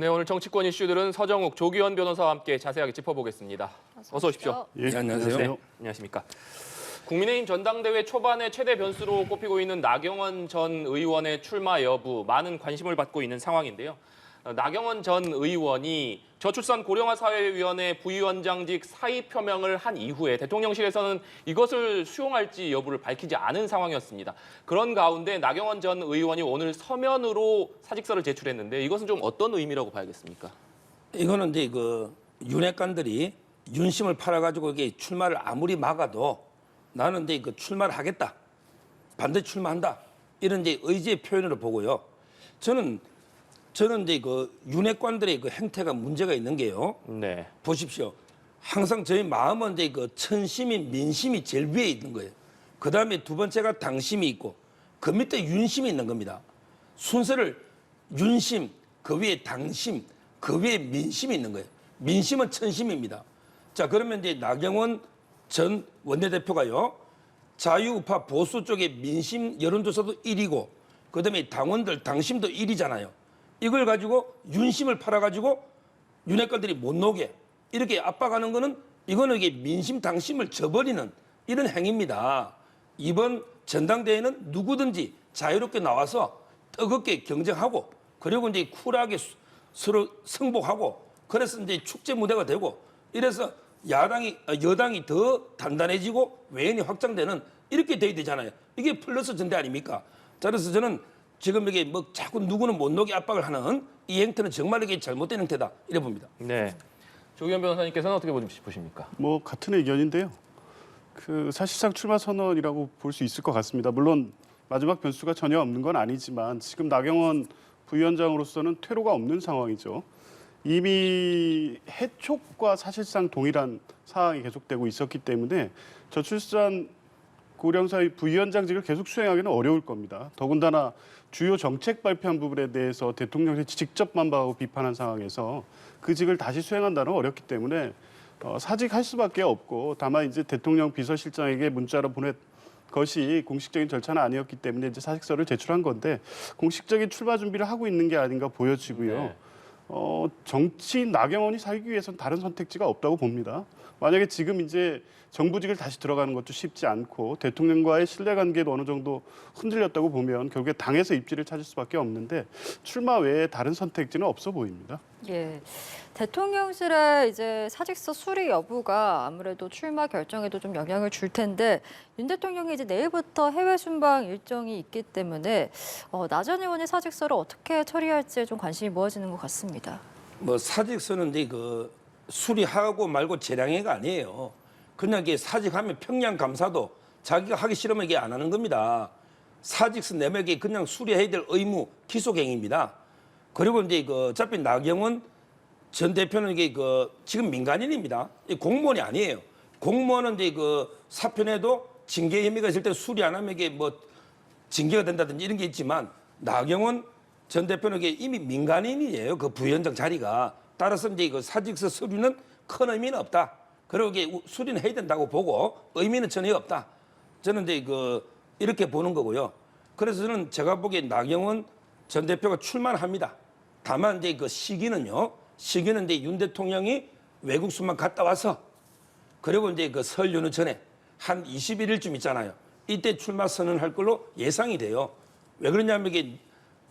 네, 오늘 정치권 이슈들은 서정욱, 조기현 변호사와 함께 자세하게 짚어보겠습니다. 어서 오십시오. 예, 안녕하세요. 네, 안녕하십니까. 국민의힘 전당대회 초반에 최대 변수로 꼽히고 있는 나경원 전 의원의 출마 여부, 많은 관심을 받고 있는 상황인데요. 나경원 전 의원이 저출산 고령화 사회위원회 부위원장직 사의 표명을 한 이후에 대통령실에서는 이것을 수용할지 여부를 밝히지 않은 상황이었습니다. 그런 가운데 나경원 전 의원이 오늘 서면으로 사직서를 제출했는데 이것은 좀 어떤 의미라고 봐야겠습니까? 이거는 이제 윤핵관들이 윤심을 팔아가지고 이게 출마를 아무리 막아도 나는 이제 출마를 하겠다, 반드시 출마한다 이런 이제 의지의 표현으로 보고요. 저는 이제 윤핵관들의 행태가 문제가 있는 게요. 네. 보십시오. 항상 저희 마음은 이제 천심이 민심이 제일 위에 있는 거예요. 그 다음에 두 번째가 당심이 있고 그 밑에 윤심이 있는 겁니다. 순서를 윤심, 그 위에 당심, 그 위에 민심이 있는 거예요. 민심은 천심입니다. 자, 그러면 이제 나경원 전 원내대표가요, 자유우파 보수 쪽의 민심 여론조사도 1위고 그 다음에 당원들 당심도 1위잖아요. 이걸 가지고 윤심을 팔아가지고 윤핵관들이 못 녹게 이렇게 압박하는 거는 이거는 이게 민심 당심을 저버리는 이런 행위입니다. 이번 전당대회는 누구든지 자유롭게 나와서 뜨겁게 경쟁하고 그리고 이제 쿨하게 서로 승복하고 그래서 이제 축제 무대가 되고 이래서 여당이 더 단단해지고 외연이 확장되는 이렇게 돼야 되잖아요. 이게 플러스 전대 아닙니까? 자, 그래서 저는 지금 이게 뭐 자꾸 누구는 못 녹게 압박을 하는 이 행태는 정말 이게 잘못된 행태다 이래 봅니다. 네. 조기현 변호사님께서는 어떻게 보십니까? 뭐 같은 의견인데요. 사실상 출마 선언이라고 볼 수 있을 것 같습니다. 물론 마지막 변수가 전혀 없는 건 아니지만 지금 나경원 부위원장으로서는 퇴로가 없는 상황이죠. 이미 해촉과 사실상 동일한 상황이 계속되고 있었기 때문에 저출산 고령사회 부위원장직을 계속 수행하기는 어려울 겁니다. 더군다나 주요 정책 발표한 부분에 대해서 대통령이 직접 반박하고 비판한 상황에서 그 직을 다시 수행한다는 어렵기 때문에 사직할 수밖에 없고 다만 이제 대통령 비서실장에게 문자로 보낸 것이 공식적인 절차는 아니었기 때문에 이제 사직서를 제출한 건데 공식적인 출마 준비를 하고 있는 게 아닌가 보여지고요. 네. 정치인 나경원이 살기 위해서는 다른 선택지가 없다고 봅니다. 만약에 지금 이제 정부직을 다시 들어가는 것도 쉽지 않고 대통령과의 신뢰관계도 어느 정도 흔들렸다고 보면 결국에 당에서 입지를 찾을 수밖에 없는데 출마 외에 다른 선택지는 없어 보입니다. 예, 대통령실의 이제 사직서 수리 여부가 아무래도 출마 결정에도 좀 영향을 줄 텐데 윤 대통령이 이제 내일부터 해외 순방 일정이 있기 때문에 나 전 의원의 사직서를 어떻게 처리할지에 좀 관심이 모아지는 것 같습니다. 뭐 사직서는 이제 수리하고 말고 재량해가 아니에요. 그냥 이게 사직하면 평양 감사도 자기가 하기 싫으면 이게 안 하는 겁니다. 사직서 내면 이게 그냥 수리해야 될 의무 기속행위입니다. 그리고 이제 어차피 나경원 전 대표는 이게 지금 민간인입니다. 공무원이 아니에요. 공무원은 이제 사표내도 징계 혐의가 있을 때 수리 안 하면 이게 뭐 징계가 된다든지 이런 게 있지만 나경원 전 대표는 이게 이미 민간인이에요. 그 부위원장 자리가. 따라서 이제 사직서 수리는 큰 의미는 없다. 그리고 이게 수리는 해야 된다고 보고 의미는 전혀 없다. 저는 이제 이렇게 보는 거고요. 그래서 저는 제가 보기에 나경원 전 대표가 출마를 합니다. 다만 이제 시기는 이제 윤 대통령이 외국 순방 갔다 와서 그리고 이제 설 연휴 전에 한 21일쯤 있잖아요. 이때 출마 선언할 걸로 예상이 돼요. 왜 그러냐면 이게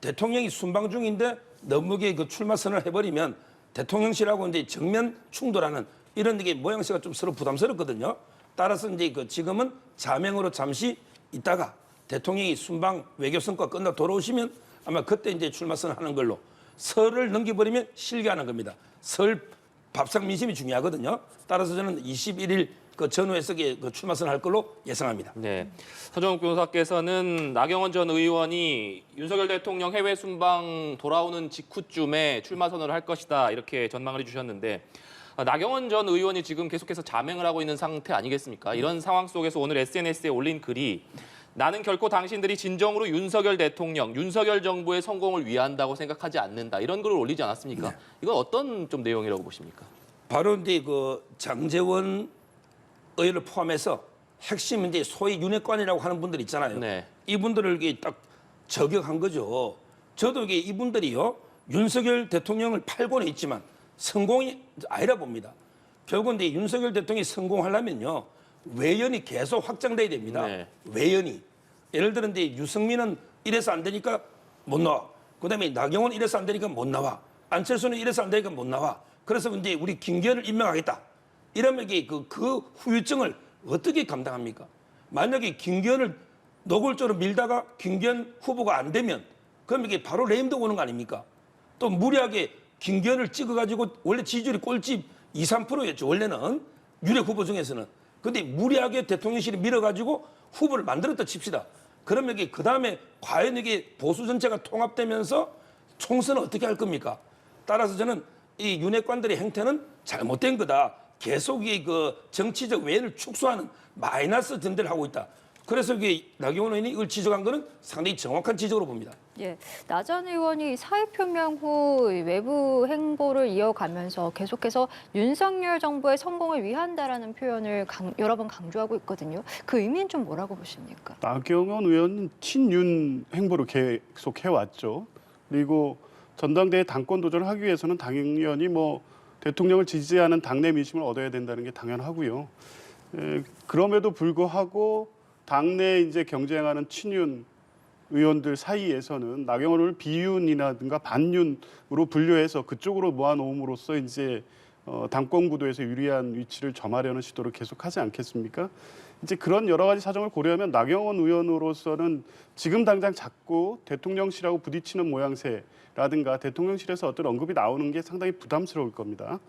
대통령이 순방 중인데 너무 출마 선언을 해버리면 대통령실하고 이제 정면 충돌하는 이런 게 모양새가 좀 서로 부담스럽거든요. 따라서 이제 지금은 자명으로 잠시 있다가 대통령이 순방 외교 성과 끝나 돌아오시면 아마 그때 이제 출마 선언하는 걸로 설을 넘겨버리면 실기하는 겁니다. 설 밥상 민심이 중요하거든요. 따라서 저는 21일 전후에서 출마 선언할 걸로 예상합니다. 네, 서정욱 변호사께서는 나경원 전 의원이 윤석열 대통령 해외 순방 돌아오는 직후쯤에 출마 선언을 할 것이다 이렇게 전망을 해주셨는데 나경원 전 의원이 지금 계속해서 자맹을 하고 있는 상태 아니겠습니까? 이런 상황 속에서 오늘 SNS에 올린 글이 나는 결코 당신들이 진정으로 윤석열 대통령, 윤석열 정부의 성공을 위한다고 생각하지 않는다. 이런 글을 올리지 않았습니까? 네. 이건 어떤 좀 내용이라고 보십니까? 바로 이제 장제원 의원을 포함해서 핵심 이제 소위 윤핵관이라고 하는 분들 있잖아요. 네. 이분들을 이게 딱 저격한 거죠. 저도 이게 이분들이요 윤석열 대통령을 팔고는 있지만 성공이 아니라 봅니다. 결국은 이제 윤석열 대통령이 성공하려면요. 외연이 계속 확장돼야 됩니다. 네. 외연이. 예를 들어 이제 유승민은 이래서 안 되니까 못 나와. 그다음에 나경원 이래서 안 되니까 못 나와. 안철수는 이래서 안 되니까 못 나와. 그래서 이제 우리 김기현을 임명하겠다. 이러면 이게 그 후유증을 어떻게 감당합니까? 만약에 김기현을 노골적으로 밀다가 김기현 후보가 안 되면 그럼 이게 바로 레임덕 오는 거 아닙니까? 또 무리하게 김기현을 찍어가지고 원래 지지율이 꼴찌 2, 3%였죠. 원래는 유력 후보 중에서는. 근데 무리하게 대통령실이 밀어가지고 후보를 만들었다 칩시다. 그러면 이게 그 다음에 과연 이게 보수 전체가 통합되면서 총선을 어떻게 할 겁니까? 따라서 저는 이 윤핵관들의 행태는 잘못된 거다. 계속 이 그 정치적 외연을 축소하는 마이너스 전대를 하고 있다. 그래서 이게 나경원 의원이 이걸 지적한 거는 상당히 정확한 지적으로 봅니다. 예, 나 전 의원이 사의 표명 후 외부 행보를 이어가면서 계속해서 윤석열 정부의 성공을 위한다라는 표현을 여러 번 강조하고 있거든요. 그 의미는 좀 뭐라고 보십니까? 나경원 의원은 친윤 행보를 계속 해왔죠. 그리고 전당대회 당권 도전을 하기 위해서는 당연히 뭐 대통령을 지지하는 당내 민심을 얻어야 된다는 게 당연하고요. 그럼에도 불구하고 당내 이제 경쟁하는 친윤 의원들 사이에서는 나경원 의원을 비윤이라든가 반윤으로 분류해서 그쪽으로 모아놓음으로써 이제 당권 구도에서 유리한 위치를 점하려는 시도를 계속하지 않겠습니까? 이제 그런 여러 가지 사정을 고려하면 나경원 의원으로서는 지금 당장 자꾸 대통령실하고 부딪히는 모양새라든가 대통령실에서 어떤 언급이 나오는 게 상당히 부담스러울 겁니다.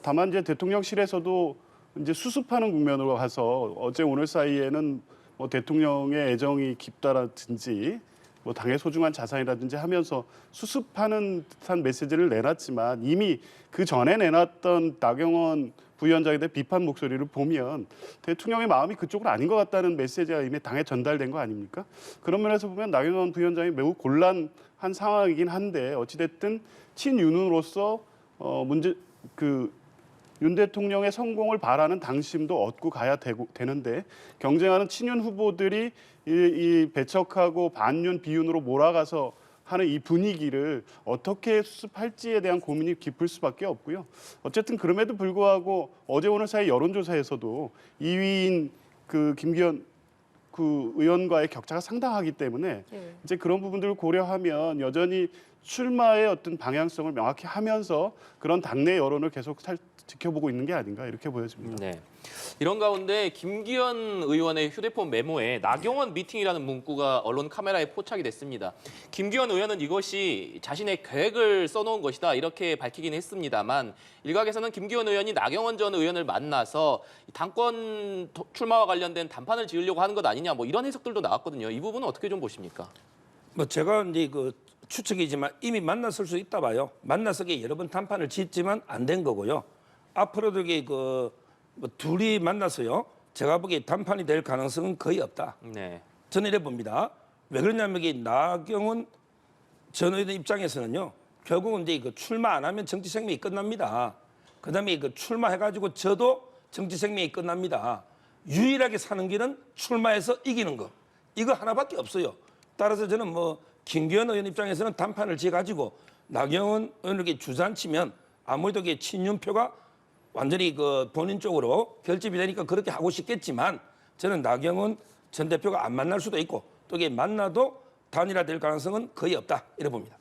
다만 이제 대통령실에서도 이제 수습하는 국면으로 가서 어제 오늘 사이에는 뭐 대통령의 애정이 깊다라든지 뭐 당의 소중한 자산이라든지 하면서 수습하는 듯한 메시지를 내놨지만 이미 그 전에 내놨던 나경원 부위원장에 대한 비판 목소리를 보면 대통령의 마음이 그쪽은 아닌 것 같다는 메시지가 이미 당에 전달된 거 아닙니까? 그런 면에서 보면 나경원 부위원장이 매우 곤란한 상황이긴 한데 어찌됐든 친윤으로서 윤 대통령의 성공을 바라는 당심도 얻고 가야 되는데 경쟁하는 친윤 후보들이 이 배척하고 반윤 비윤으로 몰아가서 하는 이 분위기를 어떻게 수습할지에 대한 고민이 깊을 수밖에 없고요. 어쨌든 그럼에도 불구하고 어제 오늘 사이 여론조사에서도 2위인 그 김기현 그 의원과의 격차가 상당하기 때문에 이제 그런 부분들을 고려하면 여전히 출마의 어떤 방향성을 명확히 하면서 그런 당내 여론을 계속 지켜보고 있는 게 아닌가 이렇게 보여집니다. 네. 이런 가운데 김기현 의원의 휴대폰 메모에 나경원 미팅이라는 문구가 언론 카메라에 포착이 됐습니다. 김기현 의원은 이것이 자신의 계획을 써놓은 것이다 이렇게 밝히긴 했습니다만 일각에서는 김기현 의원이 나경원 전 의원을 만나서 당권 출마와 관련된 담판을 지으려고 하는 것 아니냐 뭐 이런 해석들도 나왔거든요. 이 부분은 어떻게 좀 보십니까? 뭐 제가 이제 그 추측이지만 이미 만났을 수 있다 봐요. 만나서 여러 번 담판을 짓지만 안 된 거고요. 앞으로도 이게 뭐 둘이 만나서요. 제가 보기에 담판이 될 가능성은 거의 없다. 네. 저는 이래 봅니다. 왜 그러냐면 이게 나경원 전 의원 입장에서는요. 결국은 이제 그 출마 안 하면 정치 생명이 끝납니다. 그다음에 그 출마해가지고 저도 정치 생명이 끝납니다. 유일하게 사는 길은 출마해서 이기는 거. 이거 하나밖에 없어요. 따라서 저는 뭐 김기현 의원 입장에서는 담판을 지어가지고 나경원 의원에게 주저앉히면 아무래도 이게 친윤표가 완전히 그 본인 쪽으로 결집이 되니까 그렇게 하고 싶겠지만 저는 나경원 전 대표가 안 만날 수도 있고 또 이게 만나도 단일화될 가능성은 거의 없다 이래 봅니다.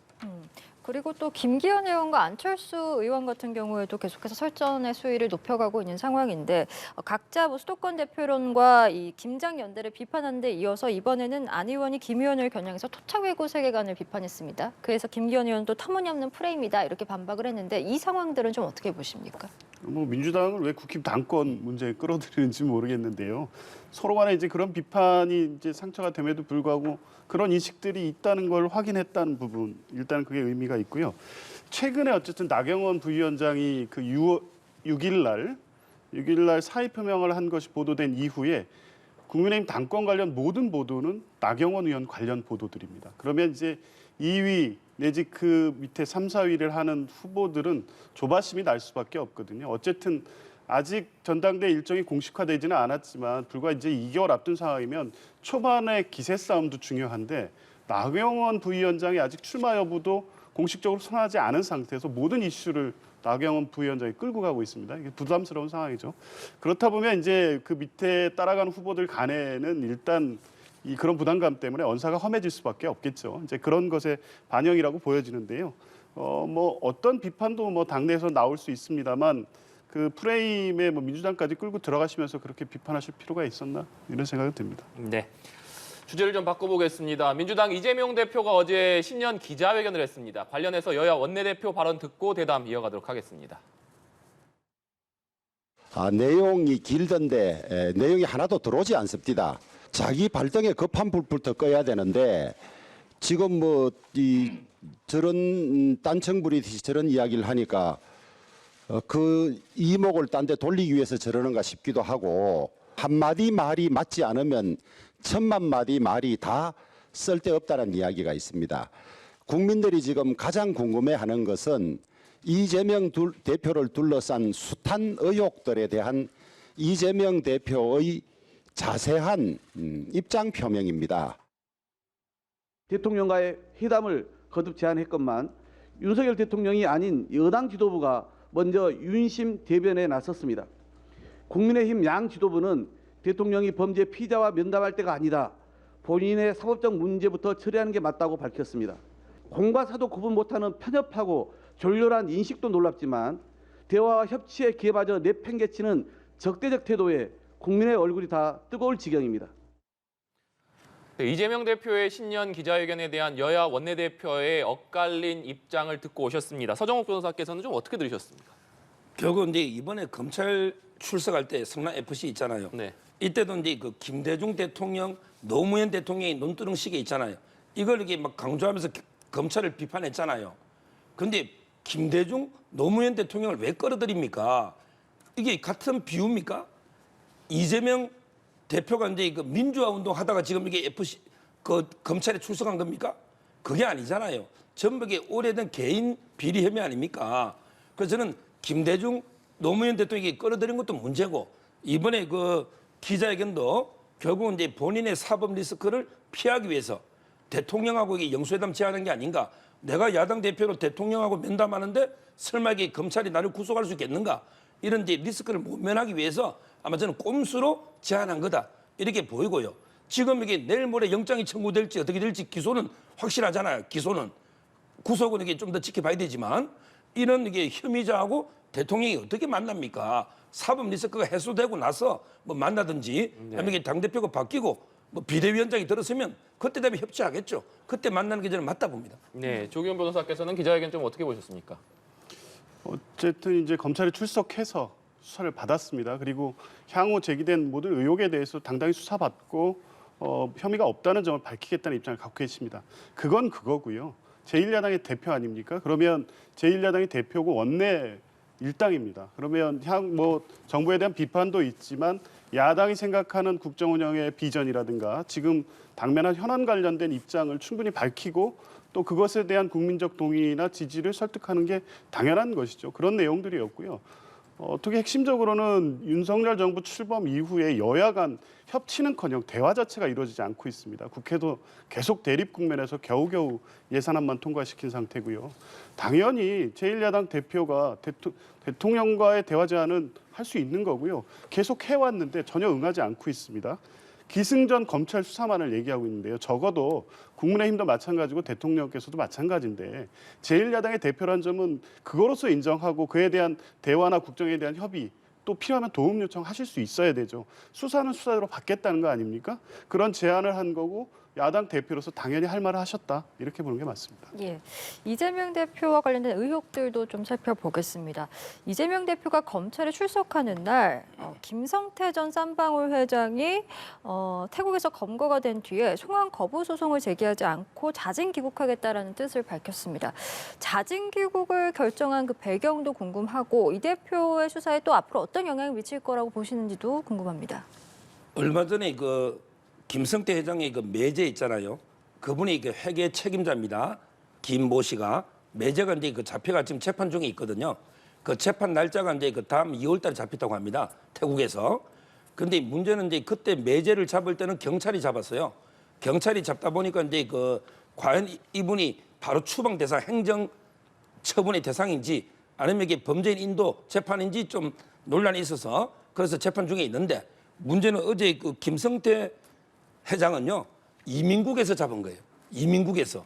그리고 또 김기현 의원과 안철수 의원 같은 경우에도 계속해서 설전의 수위를 높여가고 있는 상황인데 각자 뭐 수도권 대표론과 이 김장 연대를 비판한 데 이어서 이번에는 안 의원이 김 의원을 겨냥해서 토착 외고 세계관을 비판했습니다. 그래서 김기현 의원도 터무니없는 프레임이다 이렇게 반박을 했는데 이 상황들은 좀 어떻게 보십니까? 뭐 민주당을 왜 국힘 당권 문제에 끌어들이는지 모르겠는데요. 서로 간에 이제 그런 비판이 이제 상처가 됨에도 불구하고 그런 인식들이 있다는 걸 확인했다는 부분 일단 그게 의미가 있고요. 최근에 어쨌든 나경원 부위원장이 그 6일 날 사의 표명을 한 것이 보도된 이후에 국민의힘 당권 관련 모든 보도는 나경원 의원 관련 보도들입니다. 그러면 이제 2위 내지 그 밑에 3, 4위를 하는 후보들은 조바심이 날 수밖에 없거든요. 어쨌든 아직 전당대 일정이 공식화되지는 않았지만 불과 이제 2개월 앞둔 상황이면 초반에 기세 싸움도 중요한데 나경원 부위원장이 아직 출마 여부도 공식적으로 선언하지 않은 상태에서 모든 이슈를 나경원 부위원장이 끌고 가고 있습니다. 이게 부담스러운 상황이죠. 그렇다 보면 이제 그 밑에 따라가는 후보들 간에는 일단 그런 부담감 때문에 언사가 험해질 수밖에 없겠죠. 이제 그런 것의 반영이라고 보여지는데요. 뭐 어떤 비판도 뭐 당내에서 나올 수 있습니다만 그 프레임에 뭐 민주당까지 끌고 들어가시면서 그렇게 비판하실 필요가 있었나 이런 생각이 듭니다. 네. 주제를 좀 바꿔보겠습니다. 민주당 이재명 대표가 어제 신년 기자회견을 했습니다. 관련해서 여야 원내대표 발언 듣고 대담 이어가도록 하겠습니다. 내용이 길던데 내용이 하나도 들어오지 않습니다. 자기 발등에 급한 불부터 꺼야 되는데 지금 뭐 저런 딴청 부리듯이 저런 이야기를 하니까 그 이목을 딴 데 돌리기 위해서 저러는가 싶기도 하고 한마디 말이 맞지 않으면 1000만 마디 말이 다 쓸데없다는 이야기가 있습니다. 국민들이 지금 가장 궁금해하는 것은 이재명 대표를 둘러싼 숱한 의혹들에 대한 이재명 대표의 자세한 입장 표명입니다. 대통령과의 회담을 거듭 제안했건만 윤석열 대통령이 아닌 여당 지도부가 먼저 윤심 대변에 나섰습니다. 국민의힘 양 지도부는 대통령이 범죄 피의자와 면담할 때가 아니다. 본인의 사법적 문제부터 처리하는 게 맞다고 밝혔습니다. 공과 사도 구분 못하는 편협하고 졸렬한 인식도 놀랍지만 대화와 협치에 기회마저 내팽개치는 적대적 태도에 국민의 얼굴이 다 뜨거울 지경입니다. 네, 이재명 대표의 신년 기자회견에 대한 여야 원내대표의 엇갈린 입장을 듣고 오셨습니다. 서정욱 변호사께서는 좀 어떻게 들으셨습니까? 결국 이제 이번에 검찰 출석할 때 성남 FC 있잖아요. 네. 이때도 이제 그 김대중 대통령, 노무현 대통령의 논두렁식에 있잖아요. 이걸 이렇게 막 강조하면서 검찰을 비판했잖아요. 그런데 김대중, 노무현 대통령을 왜 끌어들입니까? 이게 같은 비유입니까? 이재명 대표가 이제 그 민주화 운동 하다가 지금 이게 FC 그 검찰에 출석한 겁니까? 그게 아니잖아요. 전부 게 오래된 개인 비리 혐의 아닙니까? 그래서 저는 김대중, 노무현 대통령이 끌어들인 것도 문제고 이번에 그 기자회견도 결국은 이제 본인의 사법 리스크를 피하기 위해서 대통령하고 이게 영수회담 제안한 게 아닌가? 내가 야당 대표로 대통령하고 면담하는데 설마 이게 검찰이 나를 구속할 수 있겠는가? 이런 이제 리스크를 모면하기 위해서 아마 저는 꼼수로 제안한 거다 이렇게 보이고요. 지금 이게 내일 모레 영장이 청구될지 어떻게 될지 기소는 확실하잖아요. 기소는 구속은 이게 좀 더 지켜봐야 되지만 이런 이게 혐의자하고 대통령이 어떻게 만납니까? 사법 리스크가 해소되고 나서 뭐 만나든지 아니면 당 대표가 바뀌고 뭐 비대위원장이 들었으면 그때 되면 협치하겠죠. 그때 만나는 게 저는 맞다 봅니다. 네, 조기훈 변호사께서는 기자회견 좀 어떻게 보셨습니까? 어쨌든 이제 검찰이 출석해서 수사를 받았습니다. 그리고 향후 제기된 모든 의혹에 대해서 당당히 수사받고 혐의가 없다는 점을 밝히겠다는 입장을 갖고 계십니다. 그건 그거고요. 제1야당의 대표 아닙니까? 그러면 제1야당의 대표고 원내 일당입니다. 그러면 정부에 대한 비판도 있지만 야당이 생각하는 국정 운영의 비전이라든가 지금 당면한 현안 관련된 입장을 충분히 밝히고 또 그것에 대한 국민적 동의나 지지를 설득하는 게 당연한 것이죠. 그런 내용들이었고요. 어떻게 핵심적으로는 윤석열 정부 출범 이후에 여야 간 협치는커녕 대화 자체가 이루어지지 않고 있습니다. 국회도 계속 대립 국면에서 겨우겨우 예산안만 통과시킨 상태고요. 당연히 제1야당 대표가 대통령과의 대화 제안은 할 수 있는 거고요. 계속 해왔는데 전혀 응하지 않고 있습니다. 기승전 검찰 수사만을 얘기하고 있는데요. 적어도 국민의힘도 마찬가지고 대통령께서도 마찬가지인데 제1야당의 대표란 점은 그거로서 인정하고 그에 대한 대화나 국정에 대한 협의 또 필요하면 도움 요청하실 수 있어야 되죠. 수사는 수사대로 받겠다는 거 아닙니까? 그런 제안을 한 거고 야당 대표로서 당연히 할 말을 하셨다. 이렇게 보는 게 맞습니다. 예, 이재명 대표와 관련된 의혹들도 좀 살펴보겠습니다. 이재명 대표가 검찰에 출석하는 날 김성태 전 쌈방울 회장이 태국에서 검거가 된 뒤에 송환 거부 소송을 제기하지 않고 자진 귀국하겠다라는 뜻을 밝혔습니다. 자진 귀국을 결정한 그 배경도 궁금하고 이 대표의 수사에 또 앞으로 어떤 영향을 미칠 거라고 보시는지도 궁금합니다. 얼마 전에 그 김성태 회장의 그 매제 있잖아요. 그분이 그 회계 책임자입니다. 김모 씨가 매제가 이제 그 잡혀가 지금 재판 중에 있거든요. 그 재판 날짜가 이제 그 다음 2월달에 잡혔다고 합니다. 태국에서. 그런데 문제는 이제 그때 매제를 잡을 때는 경찰이 잡았어요. 경찰이 잡다 보니까 이제 그 과연 이분이 바로 추방 대상 행정 처분의 대상인지 아니면 이게 범죄인 인도 재판인지 좀 논란이 있어서 그래서 재판 중에 있는데 문제는 어제 그 김성태 회장은요 이민국에서 잡은 거예요. 이민국에서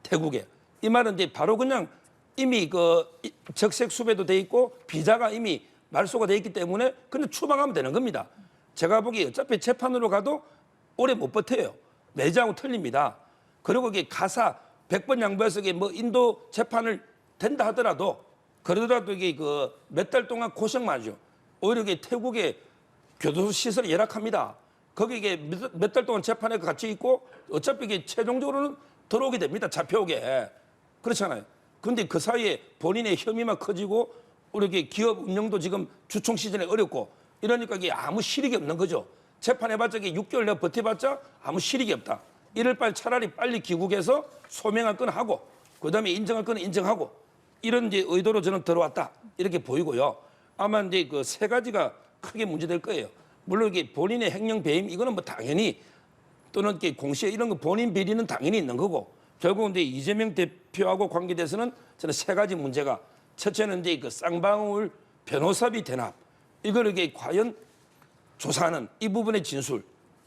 태국에 이 말은 이제 바로 그냥 이미 그 적색 수배도 돼 있고 비자가 이미 말소가 돼 있기 때문에 그냥 추방하면 되는 겁니다. 제가 보기에 어차피 재판으로 가도 오래 못 버텨요. 내지하고 틀립니다. 그리고 이게 가사 100번 양보해서 이게 뭐 인도 재판을 된다 하더라도 그러더라도 이게 그 몇 달 동안 고생만 하죠. 오히려 이게 태국의 교도소 시설이 열악합니다. 거기 이게 몇 달 동안 재판에 같이 있고 어차피 이게 최종적으로는 들어오게 됩니다. 잡혀오게. 그렇잖아요. 그런데 그 사이에 본인의 혐의만 커지고 우리 이게 기업 운영도 지금 주총 시즌에 어렵고 이러니까 이게 아무 실익이 없는 거죠. 재판해봤자 이게 6개월 내가 버텨봤자 아무 실익이 없다. 이럴 바에 차라리 빨리 귀국해서 소명할 건 하고 그다음에 인정할 건 인정하고 이런 이제 의도로 저는 들어왔다 이렇게 보이고요. 아마 이제 그 세 가지가 크게 문제될 거예요. 물론 이게 본인의 횡령 배임 이거는 뭐 당연히 또는 이렇게 공시에 이런 거 본인 비리는 당연히 있는 거고 결국은 이제 이재명 대표하고 관계돼서는 저는 세 가지 문제가 첫째는 이제 그 쌍방울 변호사비 대납 이걸 이게 과연 조사하는 이 부분의 진술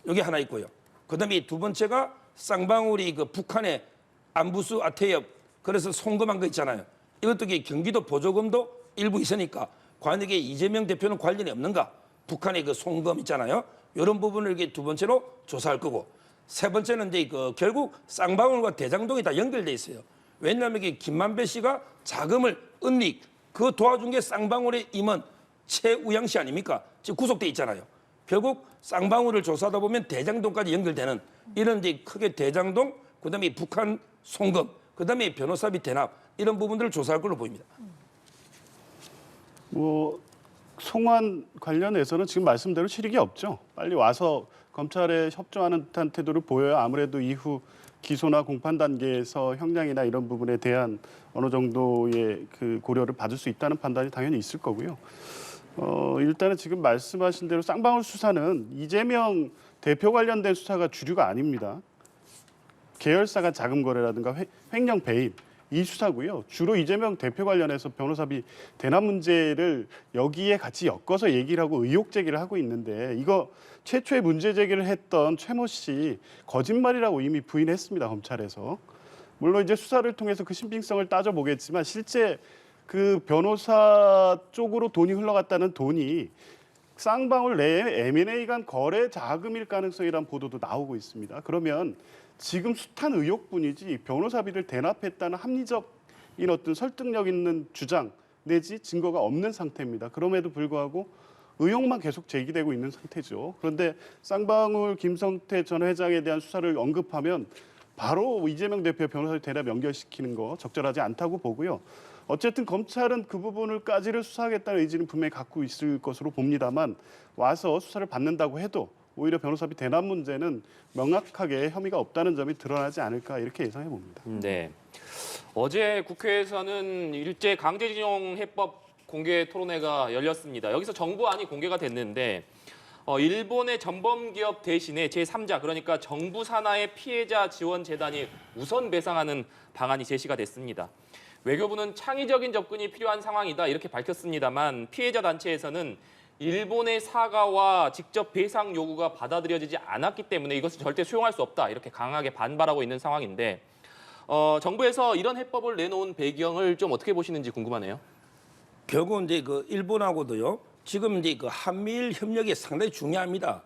여기 하나 있고요. 그다음에 두 번째가 쌍방울이 그 북한의 안부수 아태엽 그래서 송금한 거 있잖아요. 이것도 이게 경기도 보조금도 일부 있으니까 과연 이게 이재명 대표는 관련이 없는가? 북한의 그 송금 있잖아요. 이런 부분을 이게 두 번째로 조사할 거고 세 번째는 이제 그 결국 쌍방울과 대장동이 다 연결돼 있어요. 왜냐하면 이게 김만배 씨가 자금을 은닉 그 도와준 게 쌍방울의 임원 최우양 씨 아닙니까? 지금 구속돼 있잖아요. 결국 쌍방울을 조사하다 보면 대장동까지 연결되는 이런 이제 크게 대장동 그다음에 북한 송금 그다음에 변호사비 대납 이런 부분들을 조사할 걸로 보입니다. 뭐 송환 관련해서는 지금 말씀대로 실익이 없죠. 빨리 와서 검찰에 협조하는 듯한 태도를 보여야 아무래도 이후 기소나 공판 단계에서 형량이나 이런 부분에 대한 어느 정도의 그 고려를 받을 수 있다는 판단이 당연히 있을 거고요. 일단은 지금 말씀하신 대로 쌍방울 수사는 이재명 대표 관련된 수사가 주류가 아닙니다. 계열사 간 자금 거래라든가 횡령 배임 이 수사고요. 주로 이재명 대표 관련해서 변호사비 대납 문제를 여기에 같이 엮어서 얘기를 하고 의혹 제기를 하고 있는데 이거 최초의 문제 제기를 했던 최모 씨 거짓말이라고 이미 부인했습니다. 검찰에서. 물론 이제 수사를 통해서 그 신빙성을 따져보겠지만 실제 그 변호사 쪽으로 돈이 흘러갔다는 돈이 쌍방울 내에 M&A 간 거래 자금일 가능성이라는 보도도 나오고 있습니다. 그러면 지금 숱한 의혹뿐이지 변호사비를 대납했다는 합리적인 어떤 설득력 있는 주장 내지 증거가 없는 상태입니다. 그럼에도 불구하고 의혹만 계속 제기되고 있는 상태죠. 그런데 쌍방울 김성태 전 회장에 대한 수사를 언급하면 바로 이재명 대표 변호사비 대납 연결시키는 거 적절하지 않다고 보고요. 어쨌든 검찰은 그 부분을까지를 수사하겠다는 의지는 분명히 갖고 있을 것으로 봅니다만 와서 수사를 받는다고 해도 오히려 변호사비 대납 문제는 명확하게 혐의가 없다는 점이 드러나지 않을까 이렇게 예상해 봅니다. 네. 어제 국회에서는 일제 강제징용 해법 공개 토론회가 열렸습니다. 여기서 정부안이 공개가 됐는데 일본의 전범 기업 대신에 제3자 그러니까 정부 산하의 피해자 지원 재단이 우선 배상하는 방안이 제시가 됐습니다. 외교부는 창의적인 접근이 필요한 상황이다 이렇게 밝혔습니다만 피해자 단체에서는 일본의 사과와 직접 배상 요구가 받아들여지지 않았기 때문에 이것을 절대 수용할 수 없다 이렇게 강하게 반발하고 있는 상황인데 정부에서 이런 해법을 내놓은 배경을 좀 어떻게 보시는지 궁금하네요. 결국 이제 그 일본하고도요. 지금 이제 그 한미일 협력이 상당히 중요합니다.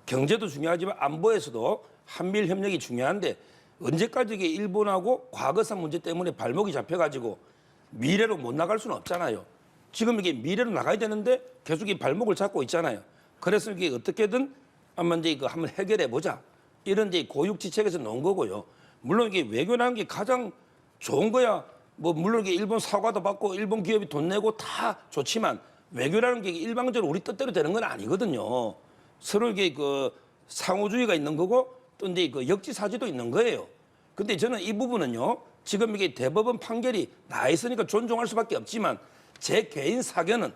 경제도 중요하지만 안보에서도 한미일 협력이 중요한데 언제까지 이게 일본하고 과거사 문제 때문에 발목이 잡혀가지고 미래로 못 나갈 수는 없잖아요. 지금 이게 미래로 나가야 되는데 계속 이 발목을 잡고 있잖아요. 그래서 이게 어떻게든 한번 이제 한번 해결해 보자. 이런 이제 고육지책에서 놓은 거고요. 물론 이게 외교라는 게 가장 좋은 거야. 뭐 물론 이게 일본 사과도 받고 일본 기업이 돈 내고 다 좋지만 외교라는 게 일방적으로 우리 뜻대로 되는 건 아니거든요. 서로 이게 그 상호주의가 있는 거고 또 이제 그 역지사지도 있는 거예요. 근데 저는 이 부분은요. 지금 이게 대법원 판결이 나 있으니까 존중할 수밖에 없지만 제 개인 사견은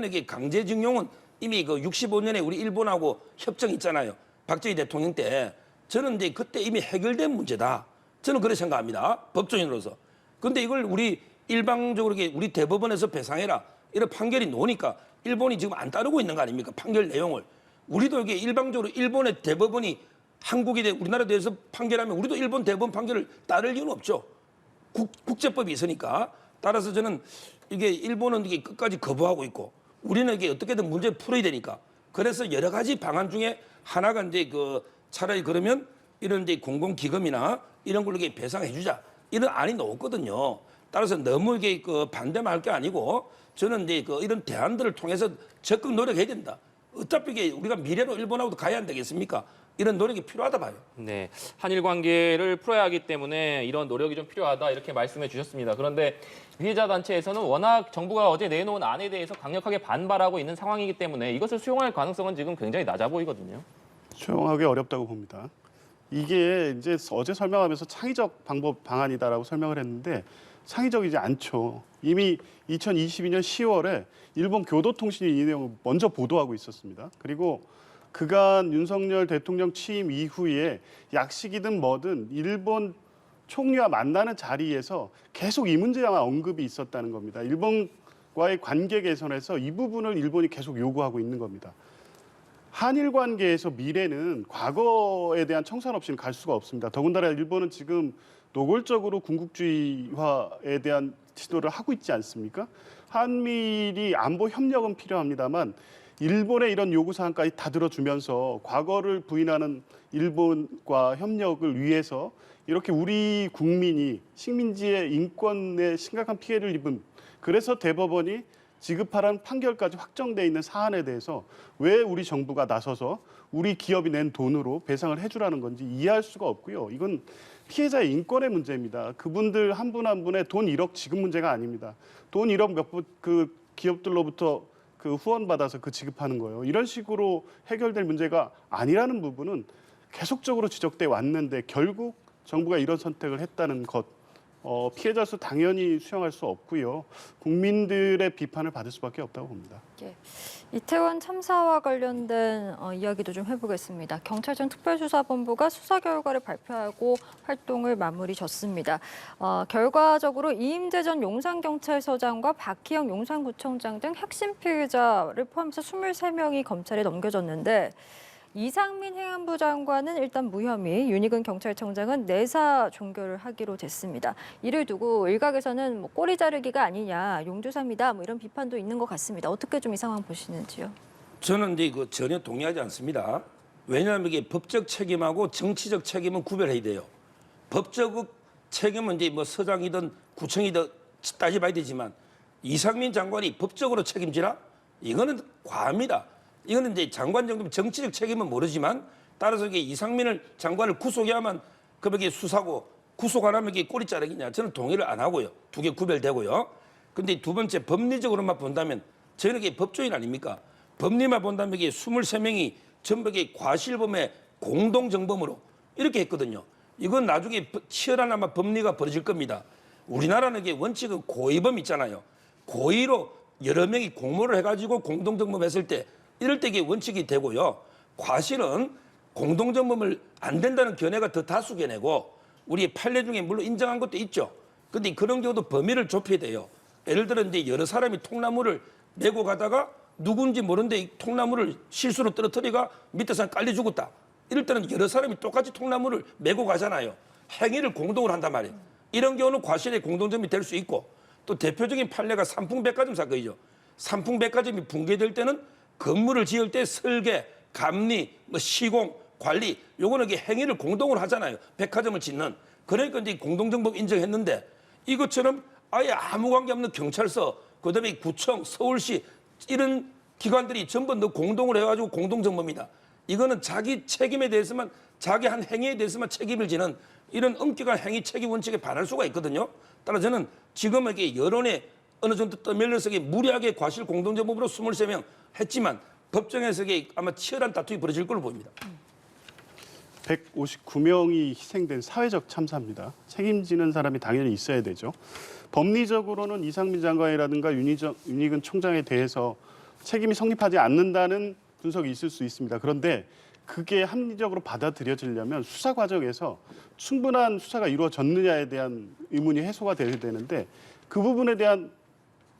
이게 강제징용은 이미 그 65년에 우리 일본하고 협정 있잖아요. 박정희 대통령 때 저는 이제 그때 이미 해결된 문제다. 저는 그렇게 생각합니다. 법조인으로서. 근데 이걸 우리 일방적으로 우리 대법원에서 배상해라 이런 판결이 나오니까 일본이 지금 안 따르고 있는 거 아닙니까? 판결 내용을. 우리도 이게 일방적으로 일본의 대법원이 한국에 우리나라에 대해서 판결하면 우리도 일본 대법원 판결을 따를 이유는 없죠. 국제법이 있으니까. 따라서 저는 이게 일본은 이게 끝까지 거부하고 있고 우리는 이게 어떻게든 문제를 풀어야 되니까. 그래서 여러 가지 방안 중에 하나가 이제 차라리 그러면 이런 이제 공공기금이나 이런 걸로 이게 배상해 주자. 이런 안이 나왔거든요. 따라서 너무 이게 반대만 할 게 아니고 저는 이제 이런 대안들을 통해서 적극 노력해야 된다. 어차피 이게 우리가 미래로 일본하고도 가야 안 되겠습니까? 이런 노력이 필요하다 봐요. 네, 한일 관계를 풀어야 하기 때문에 이런 노력이 좀 필요하다 이렇게 말씀해 주셨습니다. 그런데 피해자 단체에서는 워낙 정부가 어제 내놓은 안에 대해서 강력하게 반발하고 있는 상황이기 때문에 이것을 수용할 가능성은 지금 굉장히 낮아 보이거든요. 수용하기 어렵다고 봅니다. 이게 이제 어제 설명하면서 창의적 방안이다라고 설명을 했는데 창의적이지 않죠. 이미 2022년 10월에 일본 교도통신이 이 내용을 먼저 보도하고 있었습니다. 그리고 그간 윤석열 대통령 취임 이후에 약식이든 뭐든 일본 총리와 만나는 자리에서 계속 이 문제와 언급이 있었다는 겁니다. 일본과의 관계 개선에서 이 부분을 일본이 계속 요구하고 있는 겁니다. 한일 관계에서 미래는 과거에 대한 청산 없이는 갈 수가 없습니다. 더군다나 일본은 지금 노골적으로 군국주의화에 대한 시도를 하고 있지 않습니까? 한미일이 안보 협력은 필요합니다만 일본의 이런 요구사항까지 다 들어주면서 과거를 부인하는 일본과 협력을 위해서 이렇게 우리 국민이 식민지의 인권에 심각한 피해를 입은 그래서 대법원이 지급하라는 판결까지 확정돼 있는 사안에 대해서 왜 우리 정부가 나서서 우리 기업이 낸 돈으로 배상을 해주라는 건지 이해할 수가 없고요. 이건 피해자의 인권의 문제입니다. 그분들 한 분 한 분의 돈 1억 지급 문제가 아닙니다. 돈 1억 기업들로부터 후원받아서 지급하는 거예요. 이런 식으로 해결될 문제가 아니라는 부분은 계속적으로 지적돼 왔는데 결국 정부가 이런 선택을 했다는 것. 피해자수 당연히 수용할 수 없고요. 국민들의 비판을 받을 수밖에 없다고 봅니다. 예. 이태원 참사와 관련된 이야기도 좀 해보겠습니다. 경찰청 특별수사본부가 수사 결과를 발표하고 활동을 마무리 졌습니다. 결과적으로 이임재 전 용산경찰서장과 박희영 용산구청장 등 핵심 피의자를 포함해서 23명이 검찰에 넘겨졌는데 이상민 행안부 장관은 일단 무혐의, 윤희근 경찰청장은 내사 종결을 하기로 됐습니다. 이를 두고 일각에서는 꼬리 자르기가 아니냐, 용두삼이다 이런 비판도 있는 것 같습니다. 어떻게 좀 이 상황 보시는지요? 저는 이제 전혀 동의하지 않습니다. 왜냐하면 이게 법적 책임하고 정치적 책임은 구별해야 돼요. 법적 책임은 이제 서장이든 구청이든 따져봐야 되지만 이상민 장관이 법적으로 책임지라? 이거는 과합니다. 이거는 이제 장관 정도면 정치적 책임은 모르지만 따라서 이게 이상민을 장관을 구속해야만 그게 수사고 구속 안 하면 이게 꼬리 자르기냐? 저는 동의를 안 하고요. 두 개 구별되고요. 근데 두 번째 법리적으로만 본다면 저는 이게 법조인 아닙니까? 법리만 본다면 이게 23명이 전부 이게 과실범의 공동정범으로 이렇게 했거든요. 이건 나중에 치열한 아마 법리가 벌어질 겁니다. 우리나라는 이게 원칙은 고의범 있잖아요. 고의로 여러 명이 공모를 해가지고 공동정범했을 때 이럴 때 이게 원칙이 되고요. 과실은 공동정범을 안 된다는 견해가 더 다수 견해고 우리 판례 중에 물론 인정한 것도 있죠. 근데 그런 경우도 범위를 좁혀야 돼요. 예를 들어 이제 여러 사람이 통나무를 메고 가다가 누군지 모르는데 이 통나무를 실수로 떨어뜨리가 밑에서 깔려 죽었다. 이럴 때는 여러 사람이 똑같이 통나무를 메고 가잖아요. 행위를 공동으로 한단 말이에요. 이런 경우는 과실의 공동점이 될 수 있고 또 대표적인 판례가 삼풍백화점 사건이죠. 삼풍백화점이 붕괴될 때는 건물을 지을 때 설계, 감리, 시공, 관리 요거는 이게 행위를 공동으로 하잖아요. 백화점을 짓는. 그러니까 이제 공동정범 인정했는데 이것처럼 아예 아무 관계 없는 경찰서, 그다음에 구청, 서울시 이런 기관들이 전부 공동으로 해가지고 공동정범이다. 이거는 자기 책임에 대해서만 자기 한 행위에 대해서만 책임을 지는 이런 엄격한 행위 책임 원칙에 반할 수가 있거든요. 따라 저는 지금 이게 여론에 어느 정도 떠밀려서 무리하게 과실 공동정범으로 23명 했지만 법정에서 아마 치열한 다툼이 벌어질 걸로 보입니다. 159명이 희생된 사회적 참사입니다. 책임지는 사람이 당연히 있어야 되죠. 법리적으로는 이상민 장관이라든가 윤희근 총장에 대해서 책임이 성립하지 않는다는 분석이 있을 수 있습니다. 그런데 그게 합리적으로 받아들여지려면 수사 과정에서 충분한 수사가 이루어졌느냐에 대한 의문이 해소가 돼야 되는데 그 부분에 대한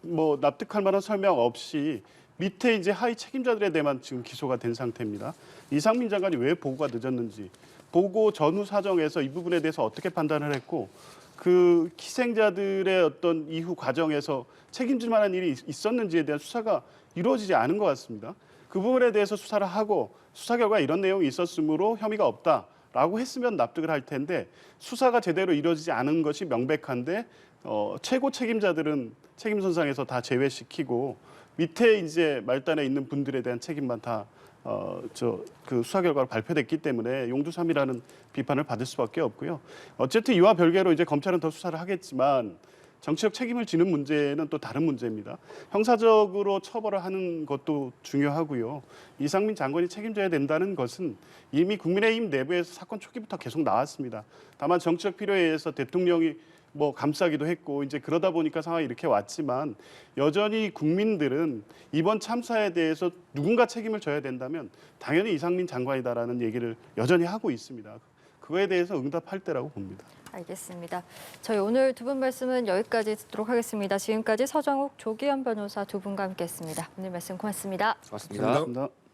뭐 납득할 만한 설명 없이 밑에 이제 하위 책임자들에 대해만 지금 기소가 된 상태입니다. 이상민 장관이 왜 보고가 늦었는지, 보고 전후 사정에서 이 부분에 대해서 어떻게 판단을 했고, 그 희생자들의 어떤 이후 과정에서 책임질 만한 일이 있었는지에 대한 수사가 이루어지지 않은 것 같습니다. 그 부분에 대해서 수사를 하고 수사 결과 이런 내용이 있었으므로 혐의가 없다라고 했으면 납득을 할 텐데 수사가 제대로 이루어지지 않은 것이 명백한데 최고 책임자들은 책임 선상에서 다 제외시키고 밑에 이제 말단에 있는 분들에 대한 책임만 다 그 수사 결과로 발표됐기 때문에 용두삼이라는 비판을 받을 수밖에 없고요. 어쨌든 이와 별개로 이제 검찰은 더 수사를 하겠지만 정치적 책임을 지는 문제는 또 다른 문제입니다. 형사적으로 처벌을 하는 것도 중요하고요. 이상민 장관이 책임져야 된다는 것은 이미 국민의힘 내부에서 사건 초기부터 계속 나왔습니다. 다만 정치적 필요에 의해서 대통령이 뭐 감싸기도 했고 이제 그러다 보니까 상황이 이렇게 왔지만 여전히 국민들은 이번 참사에 대해서 누군가 책임을 져야 된다면 당연히 이상민 장관이다라는 얘기를 여전히 하고 있습니다. 그거에 대해서 응답할 때라고 봅니다. 알겠습니다. 저희 오늘 두 분 말씀은 여기까지 듣도록 하겠습니다. 지금까지 서정욱, 조기현 변호사 두 분과 함께했습니다. 오늘 말씀 고맙습니다. 고맙습니다. 감사합니다. 감사합니다.